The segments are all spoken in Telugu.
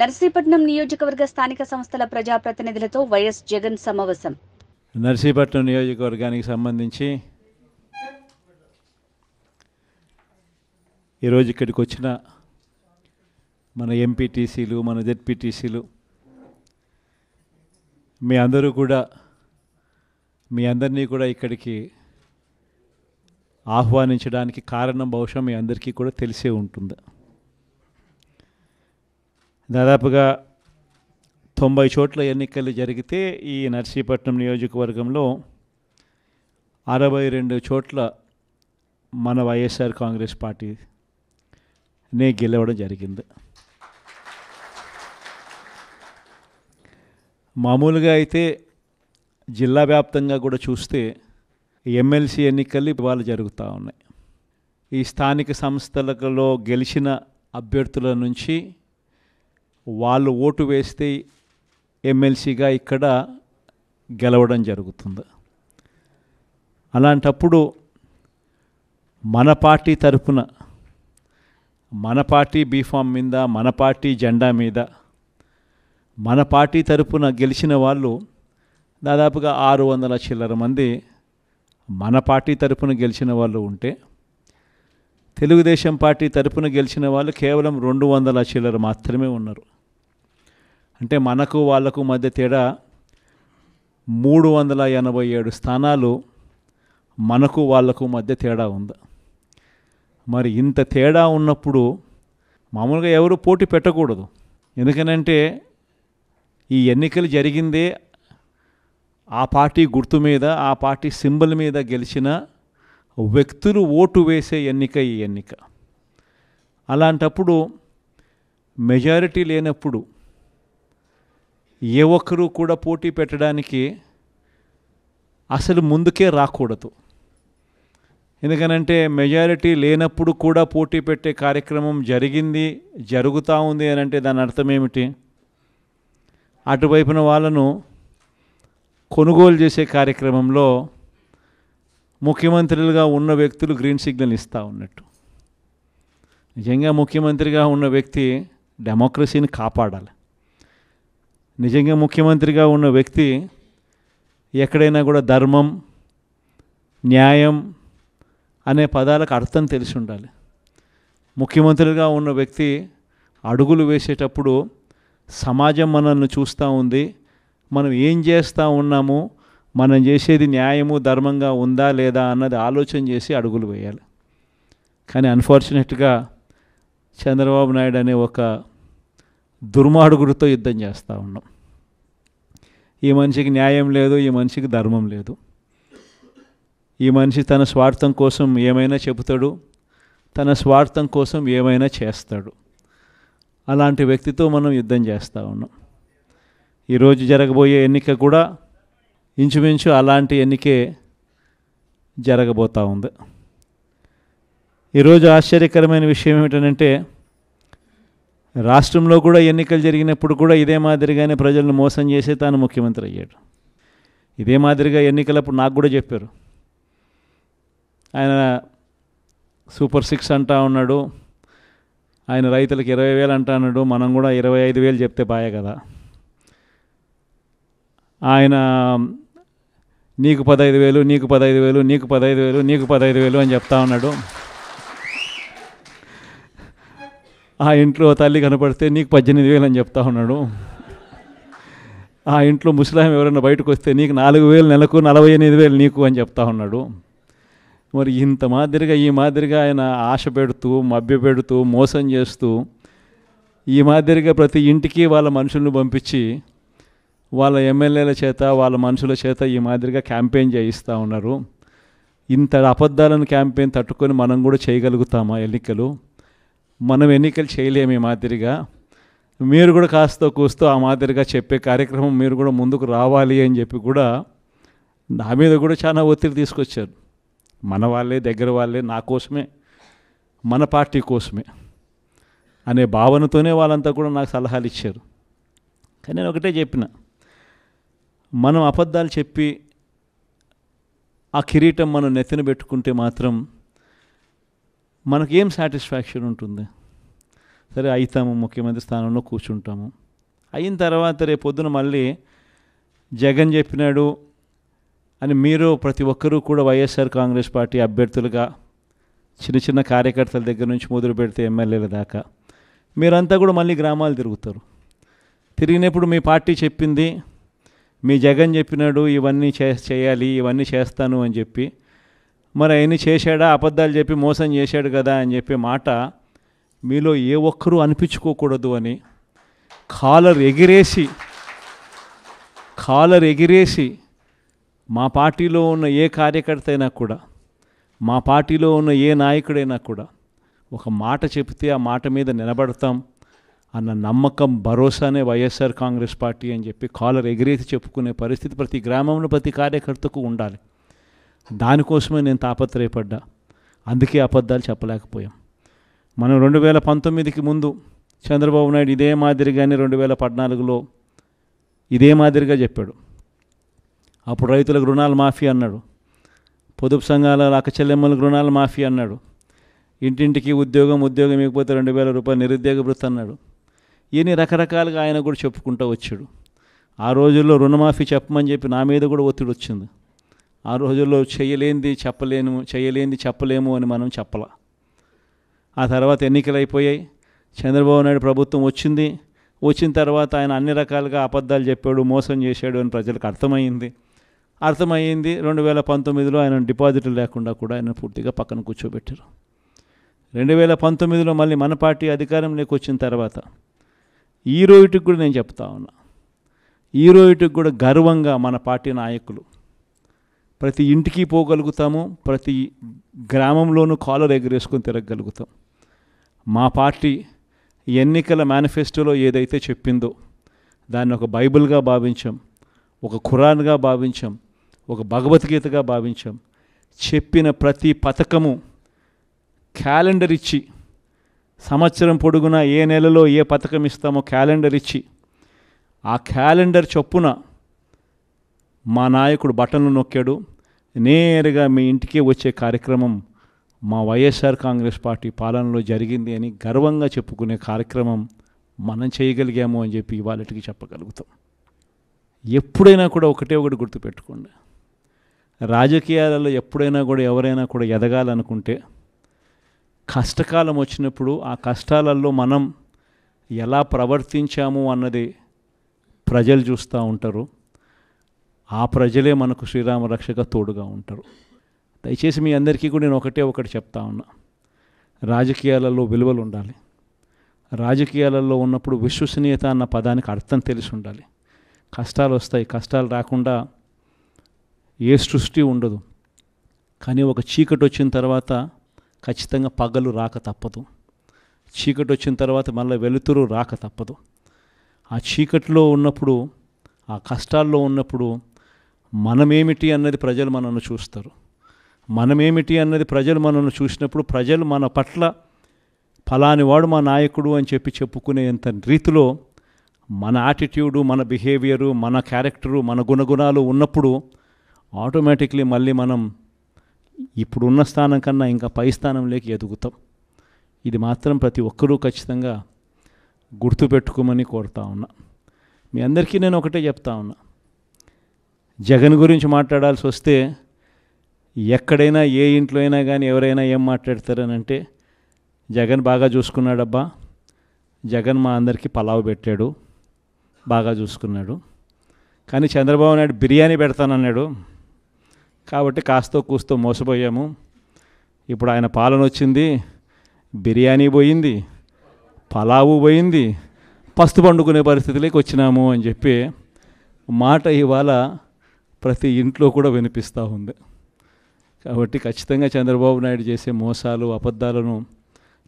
నర్సీపట్నం నియోజకవర్గ స్థానిక సంస్థల ప్రజాప్రతినిధులతో వైఎస్ జగన్ సమావేశం. నర్సీపట్నం నియోజకవర్గానికి సంబంధించి ఈరోజు ఇక్కడికి వచ్చిన మన ఎంపీటీసీలు, మన జెడ్పీటీసీలు, మీ అందరినీ కూడా ఇక్కడికి ఆహ్వానించడానికి కారణం బహుశా మీ అందరికీ కూడా తెలిసే ఉంటుంది. దాదాపుగా 90 చోట్ల ఎన్నికలు జరిగితే ఈ నర్సీపట్నం నియోజకవర్గంలో 62 చోట్ల మన వైఎస్ఆర్ కాంగ్రెస్ పార్టీనే గెలవడం జరిగింది. మామూలుగా అయితే జిల్లా వ్యాప్తంగా కూడా చూస్తే ఎమ్మెల్సీ ఎన్నికలు ఇవాళ జరుగుతూ ఉన్నాయి. ఈ స్థానిక సంస్థలలో గెలిచిన అభ్యర్థుల నుంచి వాళ్ళు ఓటు వేస్తే ఎమ్మెల్సీగా ఇక్కడ గెలవడం జరుగుతుంది. అలాంటప్పుడు మన పార్టీ తరపున, మన పార్టీ బీఫామ్ మీద, మన పార్టీ జెండా మీద, మన పార్టీ తరపున గెలిచిన వాళ్ళు దాదాపుగా 600 చిల్లర మంది మన పార్టీ తరపున గెలిచిన వాళ్ళు ఉంటే, తెలుగుదేశం పార్టీ తరపున గెలిచిన వాళ్ళు కేవలం 200 చిల్లర మాత్రమే ఉన్నారు. అంటే మనకు వాళ్లకు మధ్య తేడా 387 స్థానాలు మనకు వాళ్లకు మధ్య తేడా ఉంది. మరి ఇంత తేడా ఉన్నప్పుడు మామూలుగా ఎవరు పోటీ పెట్టకూడదు. ఎందుకనంటే ఈ ఎన్నికలు జరిగిందే ఆ పార్టీ గుర్తు మీద, ఆ పార్టీ సింబల్ మీద గెలిచిన వ్యక్తులు ఓటు వేసే ఎన్నిక ఈ ఎన్నిక. అలాంటప్పుడు మెజారిటీ లేనప్పుడు ఏ ఒక్కరూ కూడా పోటీ పెట్టడానికి అసలు ముందుకే రాకూడదు. ఎందుకనంటే మెజారిటీ లేనప్పుడు కూడా పోటీ పెట్టే కార్యక్రమం జరుగుతూ ఉంది అని అంటే దాని అర్థం ఏమిటి? అటువైపున వాళ్ళను కొనుగోలు చేసే కార్యక్రమంలో ముఖ్యమంత్రులుగా ఉన్న వ్యక్తులు గ్రీన్ సిగ్నల్ ఇస్తూ ఉన్నట్టు. నిజంగా ముఖ్యమంత్రిగా ఉన్న వ్యక్తి డెమోక్రసీని కాపాడాలి. నిజంగా ముఖ్యమంత్రిగా ఉన్న వ్యక్తి ఎక్కడైనా కూడా ధర్మం, న్యాయం అనే పదాలకు అర్థం తెలిసి ఉండాలి. ముఖ్యమంత్రిగా ఉన్న వ్యక్తి అడుగులు వేసేటప్పుడు సమాజం మనల్ని చూస్తూ ఉంది, మనం ఏం చేస్తూ ఉన్నాము, మనం చేసేది న్యాయము ధర్మంగా ఉందా లేదా అన్నది ఆలోచన చేసి అడుగులు వేయాలి. కానీ అన్ఫార్చునేట్గా చంద్రబాబు నాయుడు అనే ఒక దుర్మార్గుడితో యుద్ధం చేస్తూ ఉన్నాం. ఈ మనిషికి న్యాయం లేదు, ఈ మనిషికి ధర్మం లేదు. ఈ మనిషి తన స్వార్థం కోసం ఏమైనా చెబుతాడు, తన స్వార్థం కోసం ఏమైనా చేస్తాడు. అలాంటి వ్యక్తితో మనం యుద్ధం చేస్తూ ఉన్నాం. ఈరోజు జరగబోయే ఎన్నిక కూడా ఇంచుమించు అలాంటి ఎన్నికే జరగబోతూ ఉంది. ఈరోజు ఆశ్చర్యకరమైన విషయం ఏమిటంటే, రాష్ట్రంలో కూడా ఎన్నికలు జరిగినప్పుడు కూడా ఇదే మాదిరిగానే ప్రజలను మోసం చేసి తాను ముఖ్యమంత్రి అయ్యాడు. ఇదే మాదిరిగా ఎన్నికలప్పుడు నాకు కూడా చెప్పారు. ఆయన సూపర్ 6 అంటా ఉన్నాడు, ఆయన రైతులకు 20,000 అంటా అన్నాడు, మనం కూడా 25,000 చెప్తే బాయే కదా. ఆయన నీకు 15,000, నీకు 15,000, నీకు 15,000, నీకు 15,000 అని చెప్తా ఉన్నాడు. ఆ ఇంట్లో తల్లి కనపడితే నీకు 18,000 అని చెప్తా ఉన్నాడు. ఆ ఇంట్లో ముసలాం ఎవరైనా బయటకు వస్తే నీకు 4,000 నెలకు, 48,000 నీకు అని చెప్తా ఉన్నాడు. మరి ఇంత మాదిరిగా ఈ మాదిరిగా ఆయన ఆశ పెడుతూ, మభ్య పెడుతూ, మోసం చేస్తూ, ఈ మాదిరిగా ప్రతి ఇంటికి వాళ్ళ మనుషులను పంపించి వాళ్ళ ఎమ్మెల్యేల చేత, వాళ్ళ మనుషుల చేత ఈ మాదిరిగా క్యాంపెయిన్ చేయిస్తూ ఉన్నారు. ఇంత అబద్ధాలను క్యాంపెయిన్ తట్టుకొని మనం కూడా చేయగలుగుతామా ఎన్నికలు? మనం ఎన్నికలు చేయలేము ఈ మాదిరిగా. మీరు కూడా కాస్తో కూస్తో ఆ మాదిరిగా చెప్పే కార్యక్రమం మీరు కూడా ముందుకు రావాలి అని చెప్పి కూడా నా మీద కూడా చాలా ఒత్తిడి తీసుకొచ్చారు. మన వాళ్ళే, దగ్గర వాళ్ళే, నా కోసమే, మన పార్టీ కోసమే అనే భావనతోనే వాళ్ళంతా కూడా నాకు సలహాలు ఇచ్చారు. కానీ నేను ఒకటే చెప్పిన, మనం అబద్ధాలు చెప్పి ఆ కిరీటం మనం నెత్తిన పెట్టుకుంటే మాత్రం మనకేం సాటిస్ఫాక్షన్ ఉంటుంది? సరే అవుతాము, ముఖ్యమంత్రి స్థానంలో కూర్చుంటాము. అయిన తర్వాత రేపు పొద్దున మళ్ళీ జగన్ చెప్పినాడు అని మీరు ప్రతి ఒక్కరూ కూడా వైఎస్ఆర్ కాంగ్రెస్ పార్టీ అభ్యర్థులుగా చిన్న చిన్న కార్యకర్తల దగ్గర నుంచి మొదలు పెడితే ఎమ్మెల్యేల దాకా మీరంతా కూడా మళ్ళీ గ్రామాలు తిరుగుతారు. తిరిగినప్పుడు మీ పార్టీ చెప్పింది, మీ జగన్ చెప్పినాడు ఇవన్నీ చేయాలి, ఇవన్నీ చేస్తాను అని చెప్పి, మరి అవన్నీ చేశాడా, అబద్ధాలు చెప్పి మోసం చేశాడు కదా అని చెప్పే మాట మీలో ఏ ఒక్కరూ అనిపించుకోకూడదు అని కాలర్ ఎగిరేసి మా పార్టీలో ఉన్న ఏ కార్యకర్త అయినా కూడా, మా పార్టీలో ఉన్న ఏ నాయకుడైనా కూడా ఒక మాట చెప్తే ఆ మాట మీద నిలబడతాం అన్న నమ్మకం, భరోసానే వైఎస్ఆర్ కాంగ్రెస్ పార్టీ అని చెప్పి కాలర్ ఎగిరేసి చెప్పుకునే పరిస్థితి ప్రతి గ్రామంలో ప్రతి కార్యకర్తకు ఉండాలి. దానికోసమే నేను తాపత్రయపడ్డా. అందుకే అబద్ధాలు చెప్పలేకపోయాం. మనం 2019కి ముందు చంద్రబాబు నాయుడు ఇదే మాదిరిగానే 2014లో ఇదే మాదిరిగా చెప్పాడు. అప్పుడు రైతులకు రుణాలు మాఫీ అన్నాడు, పొదుపు సంఘాల అక్కచెల్లెమ్మలకు రుణాలు మాఫీ అన్నాడు, ఇంటింటికి ఉద్యోగం ఇవ్వకపోతే 2000 రూపాయలు నిరుద్యోగ భృతి అన్నాడు. ఇవన్నీ రకరకాలుగా ఆయన కూడా చెప్పుకుంటూ వచ్చాడు. ఆ రోజుల్లో రుణమాఫీ చెప్పమని చెప్పి నా మీద కూడా ఒత్తిడి వచ్చింది. ఆ రోజుల్లో చేయలేంది చెప్పలేము అని మనం చెప్పలా. ఆ తర్వాత ఎన్నికలు అయిపోయాయి, చంద్రబాబు నాయుడు ప్రభుత్వం వచ్చిన తర్వాత ఆయన అన్ని రకాలుగా అబద్ధాలు చెప్పాడు, మోసం చేశాడు అని ప్రజలకు అర్థమైంది. 2019లో ఆయన డిపాజిట్లు లేకుండా కూడా ఆయన పూర్తిగా పక్కన కూర్చోబెట్టారు. 2019లో మళ్ళీ మన పార్టీ అధికారంలోకి వచ్చిన తర్వాత ఈ రోజుకి కూడా నేను చెప్తా ఉన్నా, ఈ రోజుకి కూడా గర్వంగా మన పార్టీ నాయకులు ప్రతి ఇంటికి పోగలుగుతాము, ప్రతి గ్రామంలోనూ కాలర్ ఎగరేసుకొని తిరగలుగుతాం. మా పార్టీ ఎన్నికల మేనిఫెస్టోలో ఏదైతే చెప్పిందో దాన్ని ఒక బైబిల్గా భావించాం, ఒక ఖురాన్గా భావించాం, ఒక భగవద్గీతగా భావించాం. చెప్పిన ప్రతి పథకము క్యాలెండర్ ఇచ్చి, సంవత్సరం పొడుగునా ఏ నెలలో ఏ పథకం ఇస్తామో క్యాలెండర్ ఇచ్చి, ఆ క్యాలెండర్ చొప్పున మా నాయకుడు బటన్లు నొక్కాడు. నేరుగా మీ ఇంటికే వచ్చే కార్యక్రమం మా వైఎస్ఆర్ కాంగ్రెస్ పార్టీ పాలనలో జరిగింది అని గర్వంగా చెప్పుకునే కార్యక్రమం మనం చేయగలిగాము అని చెప్పి ఇవాళకి చెప్పగలుగుతాం. ఎప్పుడైనా కూడా ఒకటి గుర్తుపెట్టుకోండి, రాజకీయాలలో ఎప్పుడైనా కూడా ఎవరైనా కూడా ఎదగాలనుకుంటే కష్టకాలం వచ్చినప్పుడు ఆ కష్టాలలో మనం ఎలా ప్రవర్తించాము అన్నది ప్రజలు చూస్తూ ఉంటారు. ఆ ప్రజలే మనకు శ్రీరామ రక్షగా తోడుగా ఉంటారు. దయచేసి మీ అందరికీ కూడా నేను ఒకటి చెప్తా ఉన్నా, రాజకీయాలలో విలువలు ఉండాలి. రాజకీయాలలో ఉన్నప్పుడు విశ్వసనీయత అన్న పదానికి అర్థం తెలిసి ఉండాలి. కష్టాలు వస్తాయి, కష్టాలు రాకుండా ఏ సృష్టి ఉండదు. కానీ ఒక చీకటి వచ్చిన తర్వాత ఖచ్చితంగా పగలు రాక తప్పదు. చీకటి వచ్చిన తర్వాత మళ్ళీ వెలుతురు రాక తప్పదు. ఆ చీకటిలో ఉన్నప్పుడు, ఆ కష్టాల్లో ఉన్నప్పుడు మనమేమిటి అన్నది ప్రజలు మనల్ని చూస్తారు. మనమేమిటి అన్నది ప్రజలు మనల్ని చూసినప్పుడు ప్రజలు మన పట్ల ఫలాని వాడు మా నాయకుడు అని చెప్పుకునేంత రీతిలో మన యాటిట్యూడు, మన బిహేవియరు, మన క్యారెక్టరు, మన గుణగుణాలు ఉన్నప్పుడు ఆటోమేటిక్లీ మళ్ళీ మనం ఇప్పుడున్న స్థానం కన్నా ఇంకా పై స్థానంలోకి ఎదుగుతాం. ఇది మాత్రం ప్రతి ఒక్కరూ ఖచ్చితంగా గుర్తుపెట్టుకోమని కోరుతా ఉన్నా. మీ అందరికీ నేను ఒకటే చెప్తా ఉన్నా, జగన్ గురించి మాట్లాడాల్సి వస్తే ఎక్కడైనా ఏ ఇంట్లో అయినా కానీ ఎవరైనా ఏం మాట్లాడతారని అంటే, జగన్ బాగా చూసుకున్నాడబ్బా, జగన్ మా అందరికీ పలావ్ పెట్టాడు, బాగా చూసుకున్నాడు. కానీ చంద్రబాబు నాయుడు బిర్యానీ పెడతానన్నాడు, కాబట్టి కాస్తో కూస్తో మోసపోయాము. ఇప్పుడు ఆయన పాలన వచ్చింది, బిర్యానీ పోయింది, పలావు పోయింది, పస్తు పండుకునే పరిస్థితిలోకి వచ్చినాము అని చెప్పి మాట ఇవాళ ప్రతి ఇంట్లో కూడా వినిపిస్తూ ఉంది. కాబట్టి ఖచ్చితంగా చంద్రబాబు నాయుడు చేసే మోసాలు, అబద్ధాలను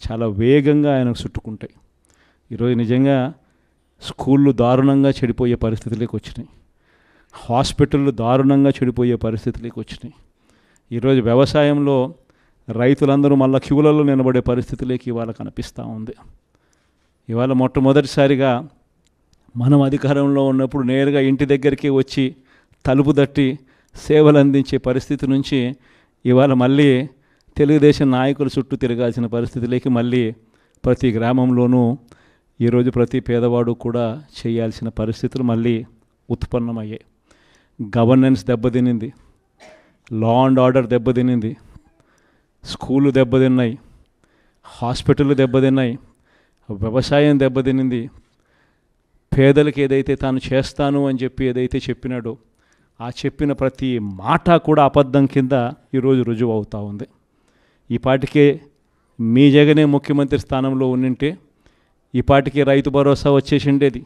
చాలా వేగంగా ఆయనకు చుట్టుకుంటాయి. ఈరోజు నిజంగా స్కూళ్ళు దారుణంగా చెడిపోయే పరిస్థితులకు వచ్చినాయి, హాస్పిటళ్ళు దారుణంగా చెడిపోయే పరిస్థితులకు వచ్చినాయి. ఈరోజు వ్యవసాయంలో రైతులందరూ మళ్ళీ క్యూలలో నిలబడే పరిస్థితులకి ఇవాళ కనిపిస్తూ ఉంది. ఇవాళ మొట్టమొదటిసారిగా మనం అధికారంలో ఉన్నప్పుడు నేరుగా ఇంటి దగ్గరికి వచ్చి తలుపు తట్టి సేవలు అందించే పరిస్థితి నుంచి ఇవాళ మళ్ళీ తెలుగుదేశం నాయకుల చుట్టూ తిరగాల్సిన పరిస్థితిలోకి మళ్ళీ ప్రతి గ్రామంలోనూ ఈరోజు ప్రతి పేదవాడు కూడా చేయాల్సిన పరిస్థితులు మళ్ళీ ఉత్పన్నమయ్యాయి. గవర్నెన్స్ దెబ్బతినింది, లా అండ్ ఆర్డర్ దెబ్బతినింది, స్కూళ్ళు దెబ్బతిన్నాయి, హాస్పిటళ్ళు దెబ్బతిన్నాయి, వ్యవసాయం దెబ్బతినింది. పేదలకు ఏదైతే తాను చేస్తాను అని చెప్పి ఏదైతే చెప్పినాడో ఆ చెప్పిన ప్రతి మాట కూడా అబద్ధం కింద ఈరోజు రుజువు అవుతూ ఉంది. ఈ పాటికే మీ జగనే ముఖ్యమంత్రి స్థానంలో ఉండింటే ఈ పాటికి రైతు భరోసా వచ్చేసి ఉండేది.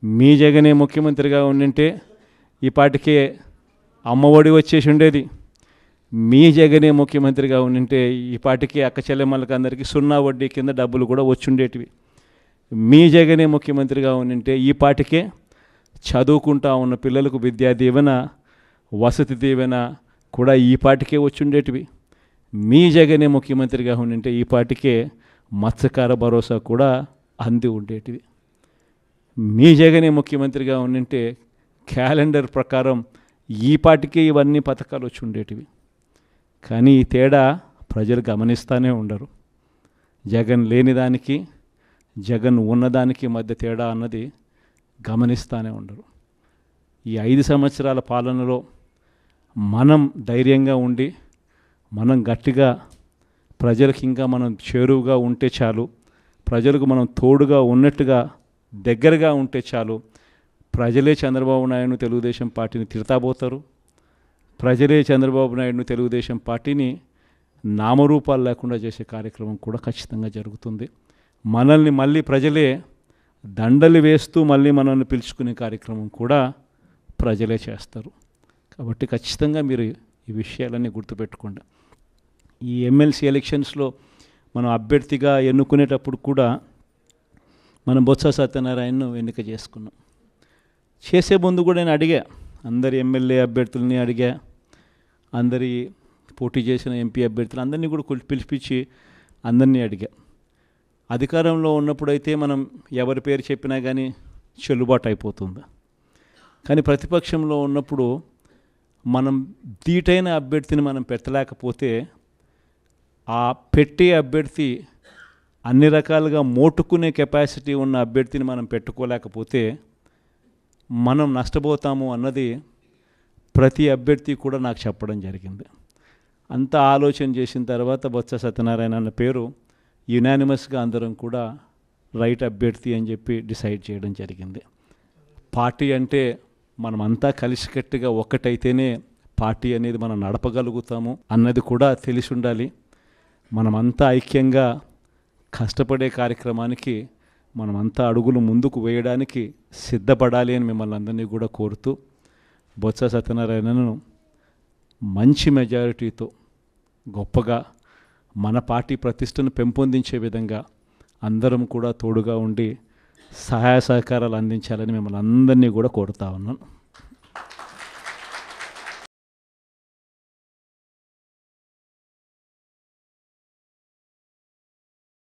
మీ జగనే ముఖ్యమంత్రిగా ఉండింటే ఈ పాటికే అమ్మఒడి వచ్చేసి ఉండేది. మీ జగనే ముఖ్యమంత్రిగా ఉండింటే ఈ పాటికి అక్క చెల్లెమ్మలకి అందరికీ 0 వడ్డీ కింద డబ్బులు కూడా వచ్చుండేటివి. మీ జగనే ముఖ్యమంత్రిగా ఉండింటే ఈ పాటికే చదువుకుంటా ఉన్న పిల్లలకు విద్యా దీవెన, వసతి దీవెన కూడా ఈ పాటికే వచ్చుండేటివి. మీ జగనే ముఖ్యమంత్రిగా ఉండింటే ఈ పాటికే మత్స్యకార భరోసా కూడా అంది ఉండేటివి. మీ జగనే ముఖ్యమంత్రిగా ఉండింటే క్యాలెండర్ ప్రకారం ఈ పాటికే ఇవన్నీ పథకాలు వచ్చి ఉండేటివి. కానీ ఈ తేడా ప్రజలు గమనిస్తూనే ఉండరు. జగన్ లేనిదానికి జగన్ ఉన్నదానికి మధ్య తేడా అన్నది గమనిస్తూనే ఉండరు. ఈ 5 సంవత్సరాల పాలనలో మనం ధైర్యంగా ఉండి మనం గట్టిగా ప్రజలకు ఇంకా మనం చేరువుగా ఉంటే చాలు, ప్రజలకు మనం తోడుగా ఉన్నట్టుగా దగ్గరగా ఉంటే చాలు. ప్రజలే చంద్రబాబు నాయుడును తెలుగుదేశం పార్టీని తిడతాబోతారు. ప్రజలే చంద్రబాబు నాయుడును తెలుగుదేశం పార్టీని నామరూపాలు లేకుండా చేసే కార్యక్రమం కూడా ఖచ్చితంగా జరుగుతుంది. మనల్ని మళ్ళీ ప్రజలే దండలు వేస్తూ మళ్ళీ మనల్ని పిలుచుకునే కార్యక్రమం కూడా ప్రజలే చేస్తారు. కాబట్టి ఖచ్చితంగా మీరు ఈ విషయాలన్నీ గుర్తుపెట్టుకోండి. ఈ ఎమ్మెల్సీ ఎలక్షన్స్లో మనం అభ్యర్థిగా ఎన్నుకునేటప్పుడు కూడా మనం బొత్స సత్యనారాయణను ఎన్నిక చేసుకున్నాం. చేసే ముందు కూడా నేను అడిగా, అందరి ఎమ్మెల్యే అభ్యర్థులని అడిగా, అందరి పోటీ చేసిన ఎంపీ అభ్యర్థులు అందరినీ కూడా పిలిపించి అందరినీ అడిగా. అధికారంలో ఉన్నప్పుడైతే మనం ఎవరి పేరు చెప్పినా కానీ చెల్లుబాటు అయిపోతుంది. కానీ ప్రతిపక్షంలో ఉన్నప్పుడు మనం ధీటైన అభ్యర్థిని మనం పెట్టలేకపోతే ఆ పెట్టే అభ్యర్థి అన్ని రకాలుగా మోటుకునే కెపాసిటీ ఉన్న అభ్యర్థిని మనం పెట్టుకోలేకపోతే మనం నష్టపోతాము అన్నది ప్రతి అభ్యర్థి కూడా నాకు చెప్పడం జరిగింది. అంతా ఆలోచన చేసిన తర్వాత బొత్స సత్యనారాయణ అన్న పేరు యునానిమస్గా అందరం కూడా రైట్ అభ్యర్థి అని చెప్పి డిసైడ్ చేయడం జరిగింది. పార్టీ అంటే మనమంతా కలిసికట్టుగా ఒక్కటైతేనే పార్టీ అనేది మనం నడపగలుగుతాము అన్నది కూడా తెలిసి ఉండాలి. మనమంతా ఐక్యంగా కష్టపడే కార్యక్రమానికి మనమంతా అడుగులు ముందుకు వేయడానికి సిద్ధపడాలి అని మిమ్మల్ని అందరినీ కూడా కోరుతూ బొత్స సత్యనారాయణను మంచి మెజారిటీతో గొప్పగా మన పార్టీ ప్రతిష్టను పెంపొందించే విధంగా అందరం కూడా తోడుగా ఉండి సహాయ సహకారాలు అందించాలని మిమ్మల్ని అందరినీ కూడా కోరుతా ఉన్నాను.